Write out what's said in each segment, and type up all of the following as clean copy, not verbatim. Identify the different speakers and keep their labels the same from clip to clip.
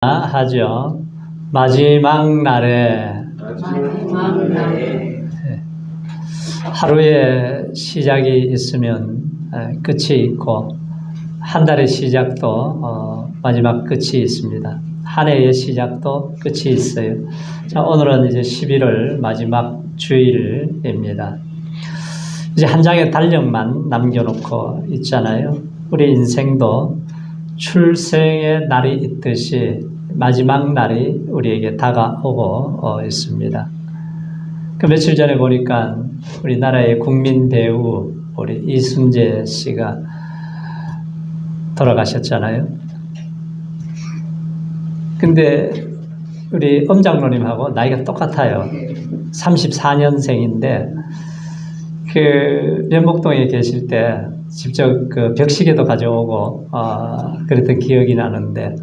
Speaker 1: 하죠. 마지막 날에 하루의 시작이 있으면 끝이 있고 한 달의 시작도 마지막 끝이 있습니다. 한 해의 시작도 끝이 있어요. 자, 오늘은 이제 11월 마지막 주일입니다. 이제 한 장의 달력만 남겨놓고 있잖아요. 우리 인생도 출생의 날이 있듯이 마지막 날이 우리에게 다가오고 있습니다. 그 며칠 전에 보니까 우리나라의 국민 배우 우리 이순재 씨가 돌아가셨잖아요. 근데 우리 엄장로님하고 나이가 똑같아요. 34년생인데 그 면목동에 계실 때 직접 그 벽시계도 가져오고 그랬던 기억이 나는데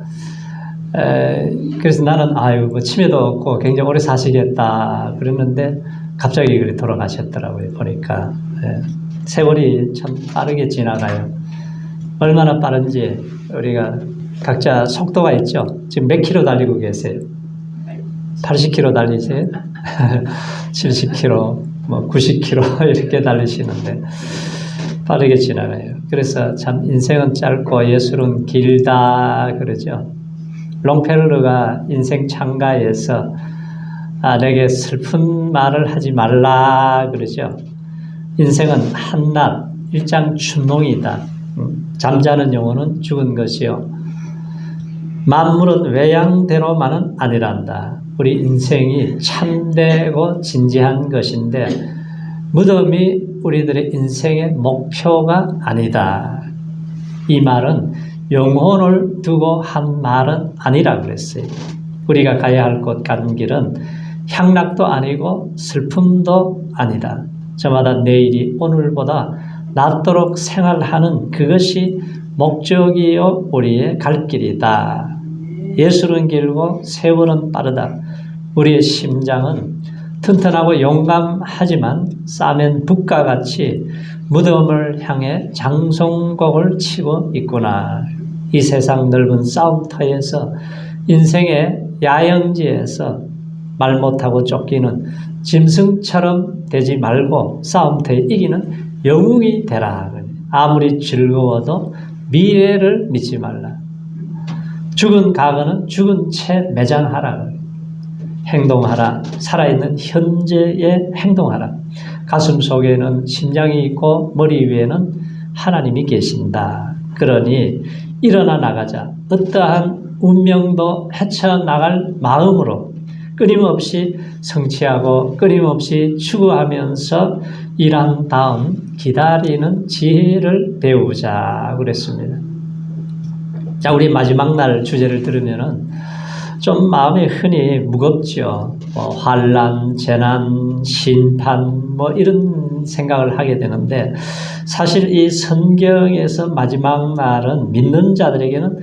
Speaker 1: 그래서 나는 뭐 치매도 없고 굉장히 오래 사시겠다 그랬는데 갑자기 그래 돌아가셨더라고요. 보니까 세월이 참 빠르게 지나가요. 얼마나 빠른지 우리가 각자 속도가 있죠. 지금 몇 킬로 달리고 계세요? 80킬로 달리세요? 70킬로, 90킬로 이렇게 달리시는데 빠르게 지나가요. 그래서 참 인생은 짧고 예술은 길다 그러죠. 롱펠러가 인생 창가에서 내게 슬픈 말을 하지 말라 그러죠. 인생은 한낱 일장춘몽이다. 잠자는 영혼은 죽은 것이요 만물은 외양대로만은 아니란다. 우리 인생이 참되고 진지한 것인데 무덤이 우리들의 인생의 목표가 아니다. 이 말은 영혼을 두고 한 말은 아니라 그랬어요. 우리가 가야 할 곳 가는 길은 향락도 아니고 슬픔도 아니다. 저마다 내일이 오늘보다 낫도록 생활하는 그것이 목적이요 우리의 갈 길이다. 예술은 길고 세월은 빠르다. 우리의 심장은 튼튼하고 용감하지만 싸맨 북과 같이 무덤을 향해 장송곡을 치고 있구나. 이 세상 넓은 싸움터에서 인생의 야영지에서 말 못하고 쫓기는 짐승처럼 되지 말고 싸움터에 이기는 영웅이 되라. 아무리 즐거워도 미래를 믿지 말라. 죽은 과거는 죽은 채 매장하라. 행동하라. 살아있는 현재에 행동하라. 가슴 속에는 심장이 있고 머리 위에는 하나님이 계신다. 그러니 일어나 나가자. 어떠한 운명도 헤쳐나갈 마음으로 끊임없이 성취하고 끊임없이 추구하면서 일한 다음 기다리는 지혜를 배우자 그랬습니다. 자, 우리 마지막 날 주제를 들으면은 좀 마음이 흔히 무겁죠. 환난, 재난, 심판 이런 생각을 하게 되는데 사실 이 성경에서 마지막 날은 믿는 자들에게는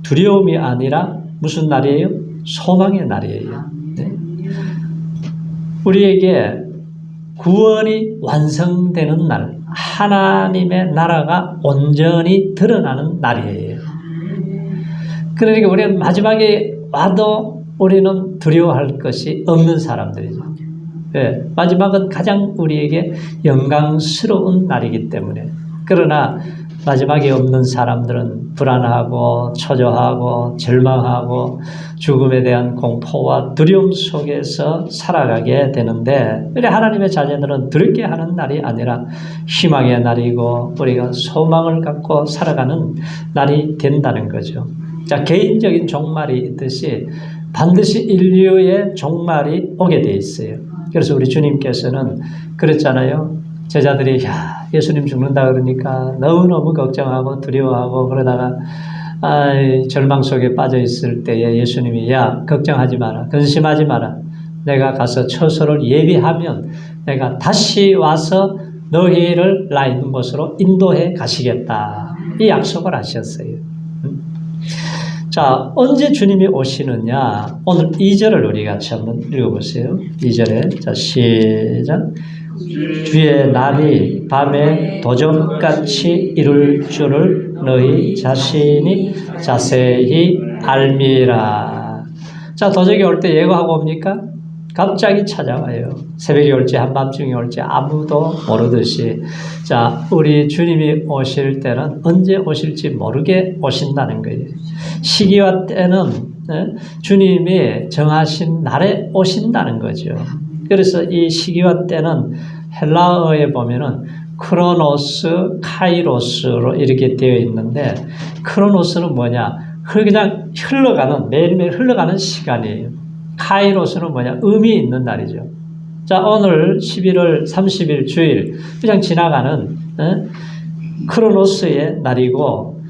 Speaker 1: 두려움이 아니라 무슨 날이에요? 소망의 날이에요. 네? 우리에게 구원이 완성되는 날, 하나님의 나라가 온전히 드러나는 날이에요. 그러니까 우리는 마지막에 와도 우리는 두려워할 것이 없는 사람들이죠. 네, 마지막은 가장 우리에게 영광스러운 날이기 때문에. 그러나 마지막에 없는 사람들은 불안하고 초조하고 절망하고 죽음에 대한 공포와 두려움 속에서 살아가게 되는데 우리 하나님의 자녀들은 두렵게 하는 날이 아니라 희망의 날이고 우리가 소망을 갖고 살아가는 날이 된다는 거죠. 자, 개인적인 종말이 있듯이 반드시 인류의 종말이 오게 돼 있어요. 그래서 우리 주님께서는 그랬잖아요. 제자들이 예수님 죽는다 그러니까 너무너무 걱정하고 두려워하고 그러다가 절망 속에 빠져 있을 때에 예수님이 걱정하지 마라. 근심하지 마라. 내가 가서 처소를 예비하면 내가 다시 와서 너희를 나 있는 곳으로 인도해 가시겠다. 이 약속을 하셨어요. 자, 언제 주님이 오시느냐? 오늘 2절을 우리 같이 한번 읽어보세요. 2절에 자, 시작. 주의 날이 밤에 도적같이 이룰 줄을 너희 자신이 자세히 알미라. 자, 도적이 올 때 예고하고 옵니까? 갑자기 찾아와요. 새벽이 올지 한밤중이 올지 아무도 모르듯이. 자, 우리 주님이 오실 때는 언제 오실지 모르게 오신다는 거예요. 시기와 때는 주님이 정하신 날에 오신다는 거죠. 그래서 이 시기와 때는 헬라어에 보면은 크로노스, 카이로스로 이렇게 되어 있는데, 크로노스는 뭐냐? 그냥 흘러가는, 매일매일 흘러가는 시간이에요. 카이로스는 뭐냐? 의미 있는 날이죠. 자, 오늘 11월 30일 주일, 그냥 지나가는 크로노스의 날이고,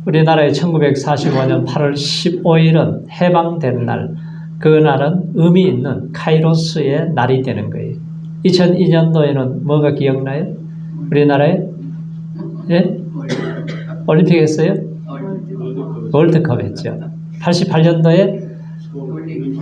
Speaker 1: 우리나라의 1945년 8월 15일은 해방된 날, 그 날은 의미 있는 카이로스의 날이 되는 거예요. 2002년도에는 뭐가 기억나요? 우리나라에? 예? 올림픽 했어요? 월드컵 했죠. 88년도에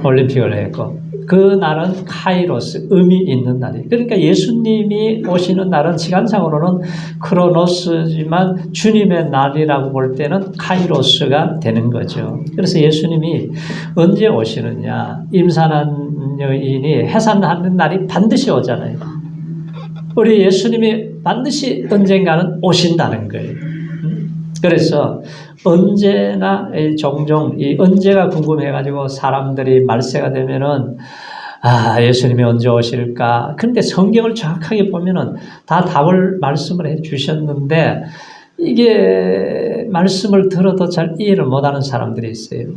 Speaker 1: 올림픽을 했고, 그 날은 카이로스, 의미 있는 날이에요. 그러니까 예수님이 오시는 날은 시간상으로는 크로노스지만 주님의 날이라고 볼 때는 카이로스가 되는 거죠. 그래서 예수님이 언제 오시느냐? 임산한 여인이 해산하는 날이 반드시 오잖아요. 우리 예수님이 반드시 언젠가는 오신다는 거예요. 그래서 언제나 종종 이 언제가 궁금해가지고 사람들이 말세가 되면은 예수님이 언제 오실까? 근데 성경을 정확하게 보면은 다 답을 말씀을 해 주셨는데 이게 말씀을 들어도 잘 이해를 못하는 사람들이 있어요.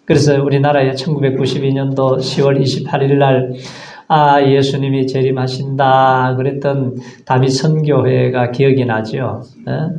Speaker 1: 그래서 우리나라에 1992년도 10월 28일 날 예수님이 재림하신다 그랬던 다미 선교회가 기억이 나죠.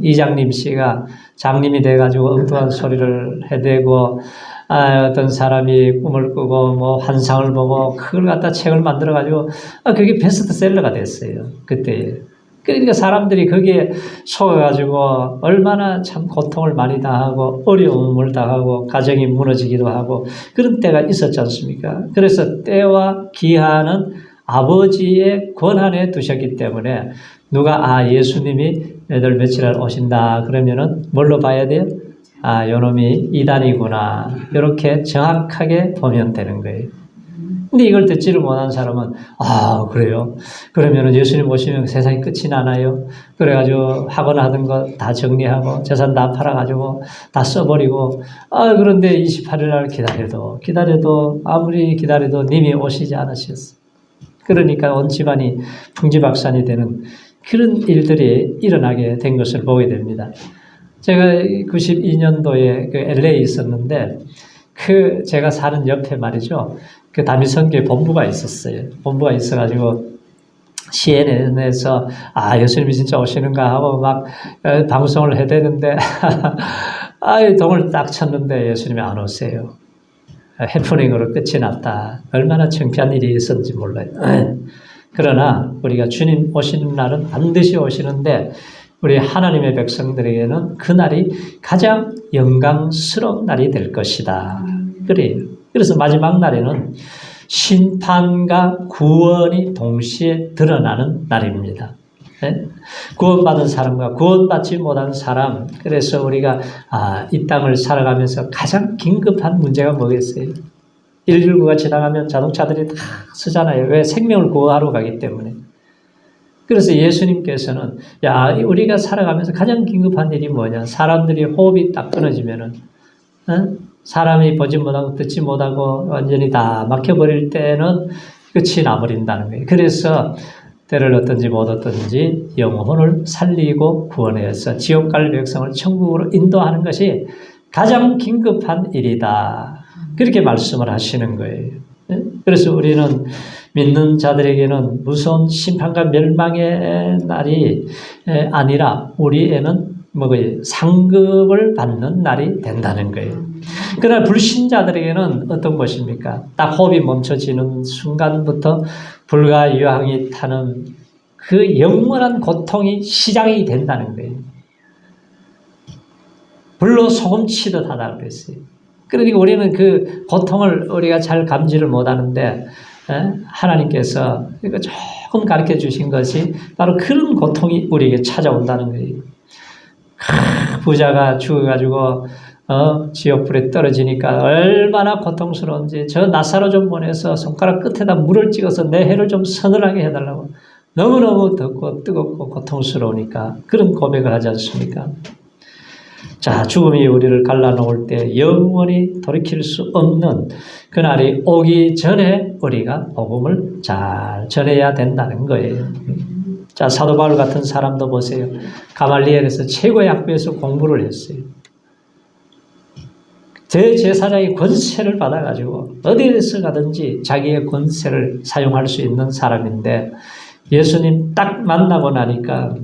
Speaker 1: 이장님 씨가 장님이 돼가지고 엉뚱한 소리를 해대고 어떤 사람이 꿈을 꾸고 뭐 환상을 보고 그걸 갖다 책을 만들어가지고 그게 베스트셀러가 됐어요. 그때. 그러니까 사람들이 거기에 속아가지고 얼마나 참 고통을 많이 당하고 어려움을 당하고 가정이 무너지기도 하고 그런 때가 있었지 않습니까? 그래서 때와 기한은 아버지의 권한에 두셨기 때문에 누가 예수님이 몇월 며칠날 오신다 그러면은 뭘로 봐야 돼요? 요놈이 이단이구나 이렇게 정확하게 보면 되는 거예요. 근데 이걸 듣지를 못한 사람은 그래요? 그러면은 예수님 오시면 세상이 끝이 나나요? 그래가지고 하거나 하던 거 다 정리하고 재산 다 팔아가지고 다 써버리고 그런데 28일 날 기다려도 아무리 기다려도 님이 오시지 않으셨어. 그러니까 온 집안이 풍지박산이 되는 그런 일들이 일어나게 된 것을 보게 됩니다. 제가 92년도에 그 LA에 있었는데 제가 사는 옆에 말이죠. 그 다미선교회 본부가 있었어요. 본부가 있어가지고 CNN에서 예수님이 진짜 오시는가 하고 막 방송을 해대는데 동을 딱 쳤는데 예수님이 안 오세요. 해프닝으로 끝이 났다. 얼마나 창피한 일이 있었는지 몰라요. 그러나 우리가 주님 오시는 날은 반드시 오시는데 우리 하나님의 백성들에게는 그날이 가장 영광스러운 날이 될 것이다. 그래요. 그래서 마지막 날에는 심판과 구원이 동시에 드러나는 날입니다. 네? 구원받은 사람과 구원받지 못한 사람. 그래서 우리가 이 땅을 살아가면서 가장 긴급한 문제가 뭐겠어요? 119가 지나가면 자동차들이 다 쓰잖아요. 왜? 생명을 구하러 가기 때문에. 그래서 예수님께서는 우리가 살아가면서 가장 긴급한 일이 뭐냐? 사람들이 호흡이 딱 끊어지면은 사람이 보지 못하고 듣지 못하고 완전히 다 막혀버릴 때는 끝이 나버린다는 거예요. 그래서 때를 얻든지 못 얻든지 영혼을 살리고 구원해서 지옥 갈 백성을 천국으로 인도하는 것이 가장 긴급한 일이다. 그렇게 말씀을 하시는 거예요. 그래서 우리는 믿는 자들에게는 무서운 심판과 멸망의 날이 아니라 우리에는 상급을 받는 날이 된다는 거예요. 그러나 불신자들에게는 어떤 것입니까? 딱 호흡이 멈춰지는 순간부터 불과 유황이 타는 그 영원한 고통이 시작이 된다는 거예요. 불로 소금 치듯 하다 그랬어요. 그러니까 우리는 그 고통을 우리가 잘 감지를 못하는데 하나님께서 조금 가르쳐 주신 것이 바로 그런 고통이 우리에게 찾아온다는 거예요. 부자가 죽어가지고 지옥불에 떨어지니까 얼마나 고통스러운지 저 나사로 좀 보내서 손가락 끝에다 물을 찍어서 내 해를 좀 서늘하게 해달라고. 너무너무 덥고 뜨겁고 고통스러우니까 그런 고백을 하지 않습니까? 자, 죽음이 우리를 갈라놓을 때 영원히 돌이킬 수 없는 그날이 오기 전에 우리가 복음을 잘 전해야 된다는 거예요. 자, 사도 바울 같은 사람도 보세요. 가말리엘에서 최고의 학교에서 공부를 했어요. 대제사장의 권세를 받아가지고 어디에서 가든지 자기의 권세를 사용할 수 있는 사람인데 예수님 딱 만나고 나니까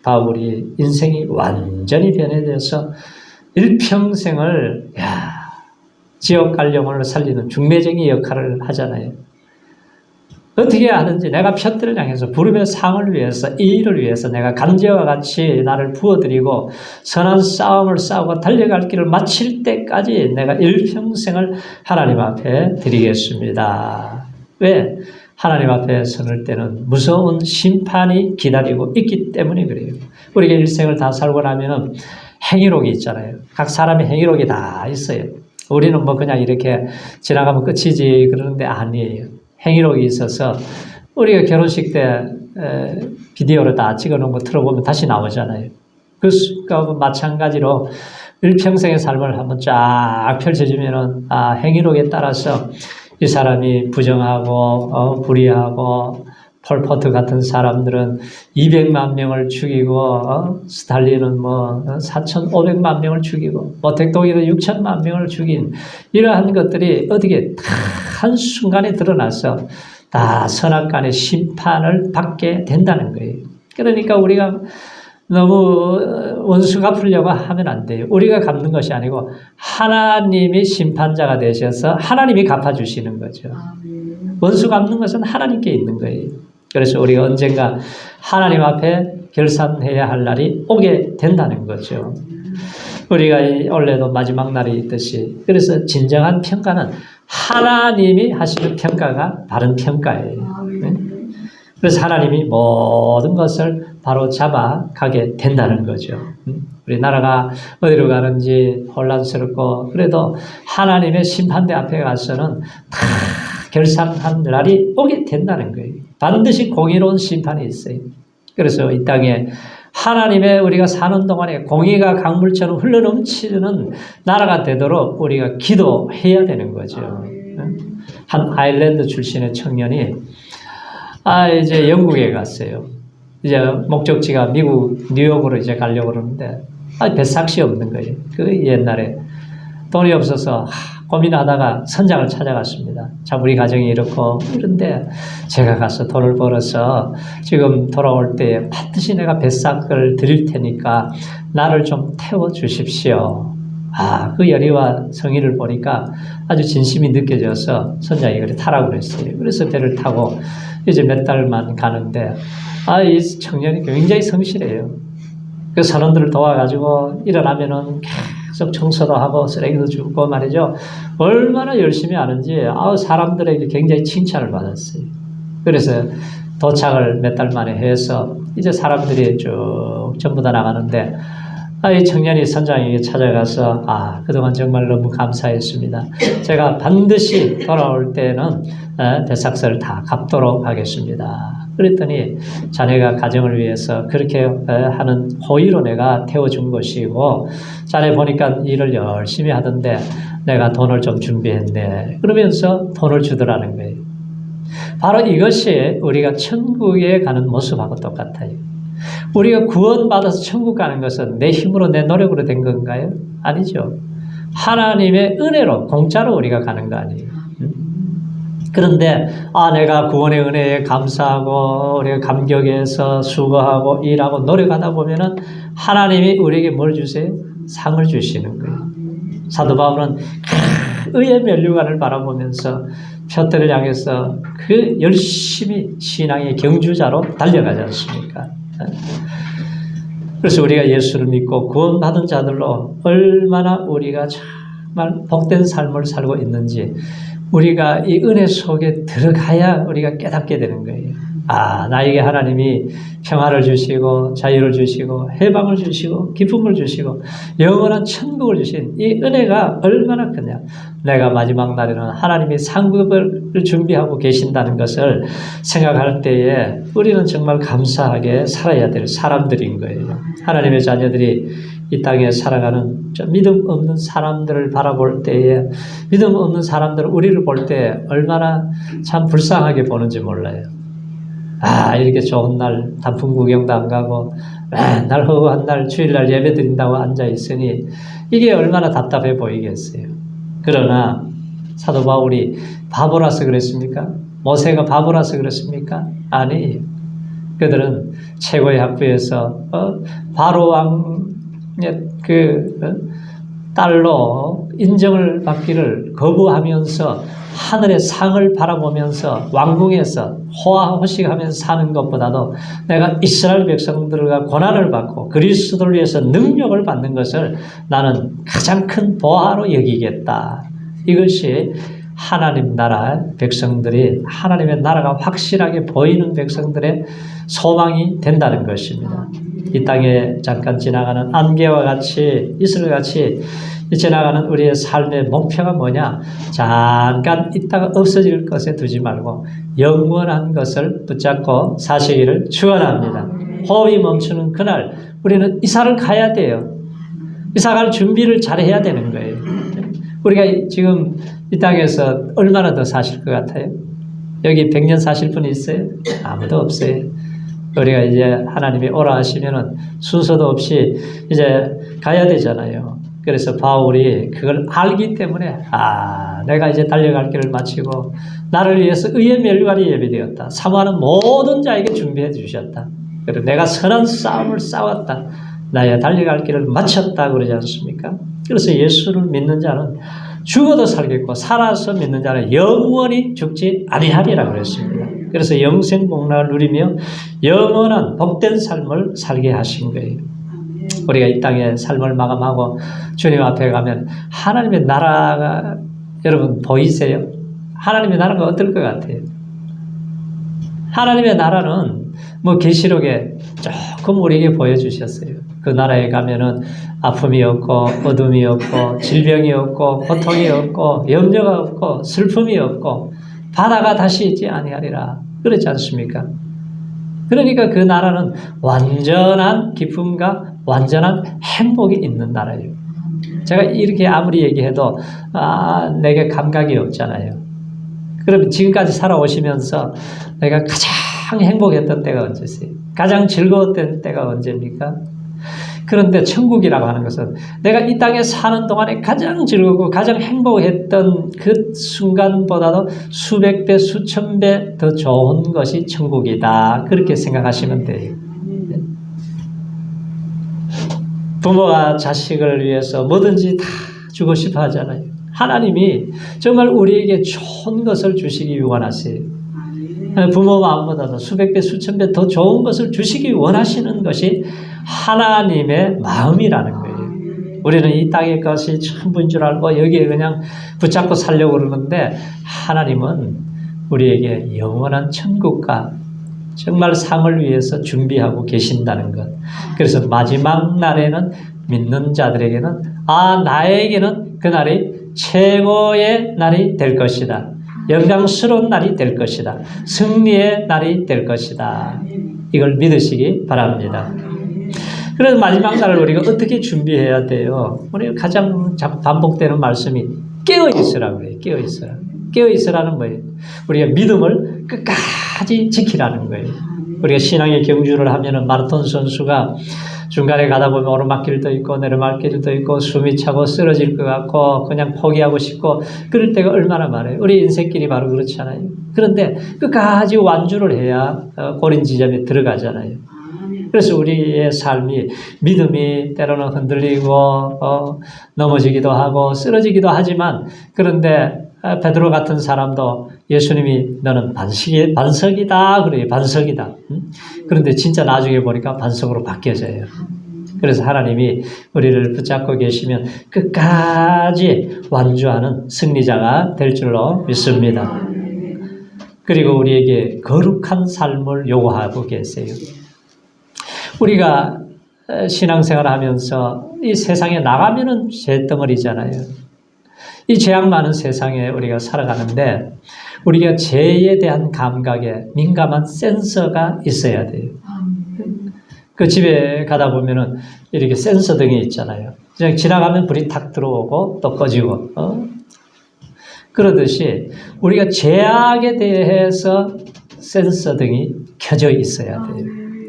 Speaker 1: 바울이 인생이 완전히 변해져서 일평생을 지옥 갈 영혼을 살리는 중매쟁이 역할을 하잖아요. 어떻게 하든지 내가 표들을 향해서 부름의 상을 위해서 이 일을 위해서 내가 간제와 같이 나를 부어드리고 선한 싸움을 싸우고 달려갈 길을 마칠 때까지 내가 일평생을 하나님 앞에 드리겠습니다. 왜? 하나님 앞에 서는 때는 무서운 심판이 기다리고 있기 때문에 그래요. 우리가 일생을 다 살고 나면은 행위록이 있잖아요. 각 사람의 행위록이 다 있어요. 우리는 뭐 그냥 이렇게 지나가면 끝이지 그러는데 아니에요. 행위록이 있어서 우리가 결혼식 때 비디오로 다 찍어놓은 거 틀어보면 다시 나오잖아요. 그것과 마찬가지로 일평생의 삶을 한번 쫙 펼쳐주면은 행위록에 따라서 이 사람이 부정하고 불의하고 폴포트 같은 사람들은 200만 명을 죽이고 스탈린은 4,500만 명을 죽이고 모택동이도 6천만 명을 죽인 이러한 것들이 어떻게 다 한순간에 드러나서 다 선악간의 심판을 받게 된다는 거예요. 그러니까 우리가 너무 원수 갚으려고 하면 안 돼요. 우리가 갚는 것이 아니고 하나님이 심판자가 되셔서 하나님이 갚아주시는 거죠. 원수 갚는 것은 하나님께 있는 거예요. 그래서 우리가 언젠가 하나님 앞에 결산해야 할 날이 오게 된다는 거죠. 우리가 원래도 마지막 날이 있듯이 그래서 진정한 평가는 하나님이 하시는 평가가 바른 평가예요. 그래서 하나님이 모든 것을 바로 잡아 가게 된다는 거죠. 우리 나라가 어디로 가는지 혼란스럽고 그래도 하나님의 심판대 앞에 가서는 다 결산한 날이 오게 된다는 거예요. 반드시 공의로운 심판이 있어요. 그래서 이 땅에 하나님의 우리가 사는 동안에 공의가 강물처럼 흘러넘치는 나라가 되도록 우리가 기도해야 되는 거죠. 한 아일랜드 출신의 청년이 이제 영국에 갔어요. 이제 목적지가 미국 뉴욕으로 이제 가려고 그러는데 배삭시 없는 거예요. 그 옛날에 돈이 없어서 고민하다가 선장을 찾아갔습니다. 자, 우리 가정이 이렇고 이런데 제가 가서 돈을 벌어서 지금 돌아올 때 반드시 내가 배삭을 드릴 테니까 나를 좀 태워 주십시오. 그 열의와 성의를 보니까 아주 진심이 느껴져서 선장이 그래 타라고 그랬어요. 그래서 배를 타고 이제 몇 달만 가는데 이 청년이 굉장히 성실해요. 그 선원들을 도와가지고 일어나면은 계속 청소도 하고 쓰레기도 줍고 말이죠. 얼마나 열심히 하는지 사람들에게 굉장히 칭찬을 받았어요. 그래서 도착을 몇 달 만에 해서 이제 사람들이 쭉 전부 다 나가는데 이 청년이 선장에게 찾아가서 그동안 정말 너무 감사했습니다. 제가 반드시 돌아올 때는 대삭서를 다 갚도록 하겠습니다. 그랬더니 자네가 가정을 위해서 그렇게 하는 호의로 내가 태워준 것이고 자네 보니까 일을 열심히 하던데 내가 돈을 좀 준비했네. 그러면서 돈을 주더라는 거예요. 바로 이것이 우리가 천국에 가는 모습하고 똑같아요. 우리가 구원받아서 천국 가는 것은 내 힘으로 내 노력으로 된 건가요? 아니죠. 하나님의 은혜로 공짜로 우리가 가는 거 아니에요. 그런데 내가 구원의 은혜에 감사하고 우리가 감격해서 수고하고 일하고 노력하다 보면은 하나님이 우리에게 뭘 주세요? 상을 주시는 거예요. 사도 바울은 의의 면류관을 바라보면서 표대를 향해서 그 열심히 신앙의 경주자로 달려가지 않습니까? 그래서 우리가 예수를 믿고 구원받은 자들로 얼마나 우리가 정말 복된 삶을 살고 있는지 우리가 이 은혜 속에 들어가야 우리가 깨닫게 되는 거예요. 나에게 하나님이 평화를 주시고 자유를 주시고 해방을 주시고 기쁨을 주시고 영원한 천국을 주신 이 은혜가 얼마나 크냐. 내가 마지막 날에는 하나님이 상급을 준비하고 계신다는 것을 생각할 때에 우리는 정말 감사하게 살아야 될 사람들인 거예요. 하나님의 자녀들이 이 땅에 살아가는 믿음 없는 사람들을 바라볼 때에 믿음 없는 사람들은 우리를 볼 때 얼마나 참 불쌍하게 보는지 몰라요. 이렇게 좋은 날 단풍 구경도 안 가고 맨날 허구한 날 주일날 예배 드린다고 앉아 있으니 이게 얼마나 답답해 보이겠어요. 그러나 사도 바울이 바보라서 그랬습니까? 모세가 바보라서 그랬습니까? 아니, 그들은 최고의 학부에서 바로 왕의 딸로 인정을 받기를 거부하면서 하늘의 상을 바라보면서 왕궁에서 호화호식하면서 사는 것보다도 내가 이스라엘 백성들과 고난을 받고 그리스도를 위해서 능력을 받는 것을 나는 가장 큰 보화로 여기겠다. 이것이 하나님 나라 백성들이 하나님의 나라가 확실하게 보이는 백성들의 소망이 된다는 것입니다. 이 땅에 잠깐 지나가는 안개와 같이 이슬같이 지나가는 우리의 삶의 목표가 뭐냐? 잠깐 있다가 없어질 것에 두지 말고 영원한 것을 붙잡고 사시기를 축원합니다. 호흡이 멈추는 그날 우리는 이사를 가야 돼요. 이사 갈 준비를 잘해야 되는 거예요. 우리가 지금 이 땅에서 얼마나 더 사실 것 같아요? 여기 100년 사실 분이 있어요? 아무도 없어요. 우리가 이제 하나님이 오라 하시면은 순서도 없이 이제 가야 되잖아요. 그래서 바울이 그걸 알기 때문에 내가 이제 달려갈 길을 마치고 나를 위해서 의의 멸관이 예비되었다. 사모하는 모든 자에게 준비해 주셨다. 그리고 내가 선한 싸움을 싸웠다. 나의 달려갈 길을 마쳤다 그러지 않습니까? 그래서 예수를 믿는 자는 죽어도 살겠고 살아서 믿는 자는 영원히 죽지 아니하리라 그랬습니다. 그래서 영생 복락을 누리며 영원한 복된 삶을 살게 하신 거예요. 우리가 이 땅에 삶을 마감하고 주님 앞에 가면 하나님의 나라가 여러분 보이세요? 하나님의 나라가 어떨 것 같아요? 하나님의 나라는 계시록에 조금 우리에게 보여주셨어요. 그 나라에 가면은 아픔이 없고 어둠이 없고 질병이 없고 고통이 없고 염려가 없고 슬픔이 없고 바다가 다시 있지 아니하리라. 그렇지 않습니까? 그러니까 그 나라는 완전한 기쁨과 완전한 행복이 있는 나라예요. 제가 이렇게 아무리 얘기해도 내게 감각이 없잖아요. 그러면 지금까지 살아오시면서 내가 가장 행복했던 때가 언제세요? 가장 즐거웠던 때가 언제입니까? 그런데 천국이라고 하는 것은 내가 이 땅에 사는 동안에 가장 즐겁고 가장 행복했던 그 순간보다도 수백 배, 수천 배 더 좋은 것이 천국이다. 그렇게 생각하시면 돼요. 부모가 자식을 위해서 뭐든지 다 주고 싶어 하잖아요. 하나님이 정말 우리에게 좋은 것을 주시기 원하세요. 부모 마음보다도 수백 배, 수천 배 더 좋은 것을 주시기 원하시는 것이 하나님의 마음이라는 거예요. 우리는 이 땅의 것이 전부인 줄 알고 여기에 그냥 붙잡고 살려고 그러는데 하나님은 우리에게 영원한 천국과 정말 상을 위해서 준비하고 계신다는 것. 그래서 마지막 날에는 믿는 자들에게는 나에게는 그날이 최고의 날이 될 것이다. 영광스러운 날이 될 것이다. 승리의 날이 될 것이다. 이걸 믿으시기 바랍니다. 그래서 마지막 날을 우리가 어떻게 준비해야 돼요? 우리가 가장 반복되는 말씀이 깨어있으라고 해요. 깨어있으라. 깨어있으라는 거예요. 우리가 믿음을 끝까지 지키라는 거예요. 우리가 신앙의 경주를 하면은 마라톤 선수가 중간에 가다 보면 오르막길도 있고 내리막길도 있고 숨이 차고 쓰러질 것 같고 그냥 포기하고 싶고 그럴 때가 얼마나 많아요. 우리 인생길이 바로 그렇잖아요. 그런데 끝까지 완주를 해야 고린 지점에 들어가잖아요. 그래서 우리의 삶이 믿음이 때로는 흔들리고 넘어지기도 하고 쓰러지기도 하지만 그런데 베드로 같은 사람도 예수님이 너는 반석이다 그래요. 반석이다. 그런데 진짜 나중에 보니까 반석으로 바뀌어져요. 그래서 하나님이 우리를 붙잡고 계시면 끝까지 완주하는 승리자가 될 줄로 믿습니다. 그리고 우리에게 거룩한 삶을 요구하고 계세요. 우리가 신앙생활 하면서 이 세상에 나가면은 죄덩어리잖아요. 이 죄악 많은 세상에 우리가 살아가는데 우리가 죄에 대한 감각에 민감한 센서가 있어야 돼요. 그 집에 가다 보면은 이렇게 센서 등이 있잖아요. 그냥 지나가면 불이 탁 들어오고 또 꺼지고, 그러듯이 우리가 죄악에 대해서 센서 등이 켜져 있어야 돼요.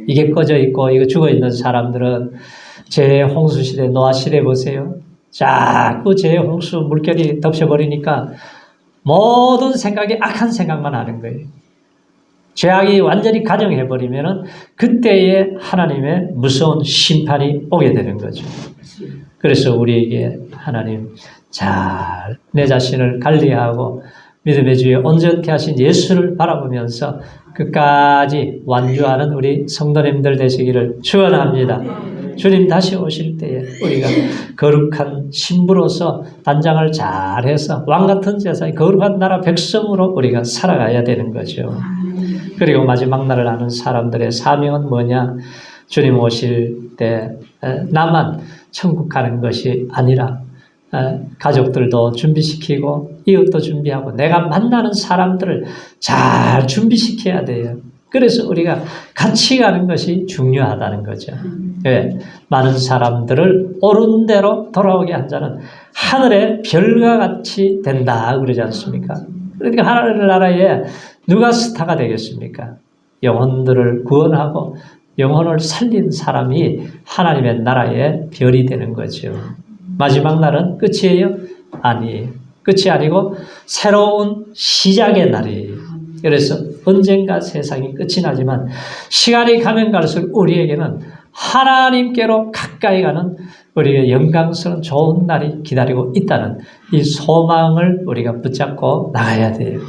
Speaker 1: 이게 꺼져 있고 이거 죽어 있는 사람들은 제 홍수 시대, 노아 시대 보세요. 자꾸 제 홍수 물결이 덮쳐버리니까 모든 생각이 악한 생각만 하는 거예요. 죄악이 완전히 가정해버리면은 그때에 하나님의 무서운 심판이 오게 되는 거죠. 그래서 우리에게 하나님 잘 내 자신을 관리하고 믿음의 주에 온전케 하신 예수를 바라보면서 끝까지 완주하는 우리 성도님들 되시기를 축원합니다. 주님 다시 오실 때에 우리가 거룩한 신부로서 단장을 잘해서 왕같은 제사의 거룩한 나라 백성으로 우리가 살아가야 되는 거죠. 그리고 마지막 날을 아는 사람들의 사명은 뭐냐? 주님 오실 때 나만 천국 가는 것이 아니라 가족들도 준비시키고 이웃도 준비하고 내가 만나는 사람들을 잘 준비시켜야 돼요. 그래서 우리가 같이 가는 것이 중요하다는 거죠. 네, 많은 사람들을 옳은 대로 돌아오게 한 자는 하늘의 별과 같이 된다 그러지 않습니까? 그러니까 하나님 나라에 누가 스타가 되겠습니까? 영혼들을 구원하고 영혼을 살린 사람이 하나님의 나라의 별이 되는 거죠. 마지막 날은 끝이에요? 아니에요. 끝이 아니고 새로운 시작의 날이에요. 그래서 언젠가 세상이 끝이 나지만 시간이 가면 갈수록 우리에게는 하나님께로 가까이 가는 우리의 영광스러운 좋은 날이 기다리고 있다는 이 소망을 우리가 붙잡고 나가야 돼요.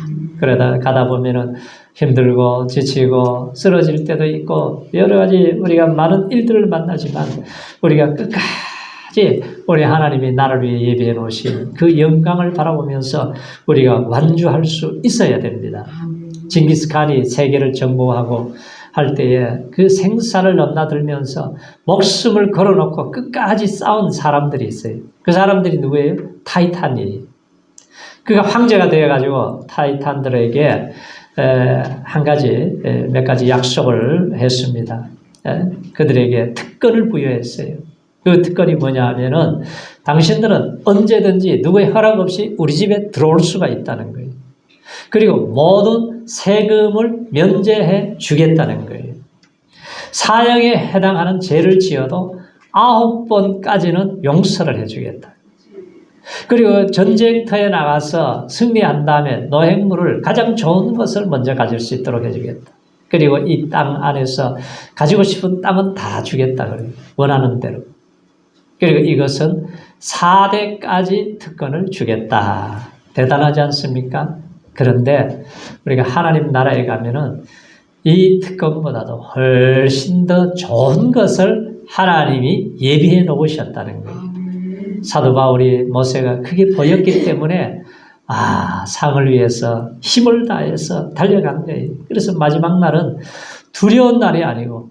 Speaker 1: 그러다 가다 보면은 힘들고 지치고 쓰러질 때도 있고 여러 가지 우리가 많은 일들을 만나지만 우리가 끝까지 우리 하나님이 나를 위해 예비해 놓으신 그 영광을 바라보면서 우리가 완주할 수 있어야 됩니다. 징기스칸이 세계를 정복하고 할 때에 그 생사를 넘나들면서 목숨을 걸어놓고 끝까지 싸운 사람들이 있어요. 그 사람들이 누구예요? 타이탄이에요. 그가 황제가 되어가지고 타이탄들에게 몇 가지 약속을 했습니다. 그들에게 특권을 부여했어요. 그 특권이 뭐냐 하면은 당신들은 언제든지 누구의 허락 없이 우리 집에 들어올 수가 있다는 거예요. 그리고 모든 세금을 면제해 주겠다는 거예요. 사형에 해당하는 죄를 지어도 9번까지는 용서를 해주겠다. 그리고 전쟁터에 나가서 승리한 다음에 노획물을 가장 좋은 것을 먼저 가질 수 있도록 해주겠다. 그리고 이 땅 안에서 가지고 싶은 땅은 다 주겠다 그래요. 원하는 대로. 그리고 이것은 4대까지 특권을 주겠다. 대단하지 않습니까? 그런데 우리가 하나님 나라에 가면은 이 특권보다도 훨씬 더 좋은 것을 하나님이 예비해 놓으셨다는 거예요. 사도 바울이 모세가 그게 보였기 때문에 상을 위해서 힘을 다해서 달려간 거예요. 그래서 마지막 날은 두려운 날이 아니고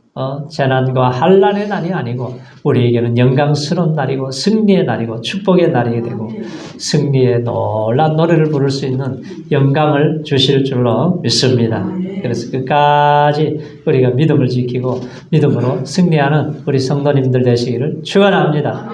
Speaker 1: 재난과 환난의 날이 아니고 우리에게는 영광스러운 날이고 승리의 날이고 축복의 날이 되고 승리의 놀라운 노래를 부를 수 있는 영광을 주실 줄로 믿습니다. 그래서 끝까지 우리가 믿음을 지키고 믿음으로 승리하는 우리 성도님들 되시기를 축원합니다.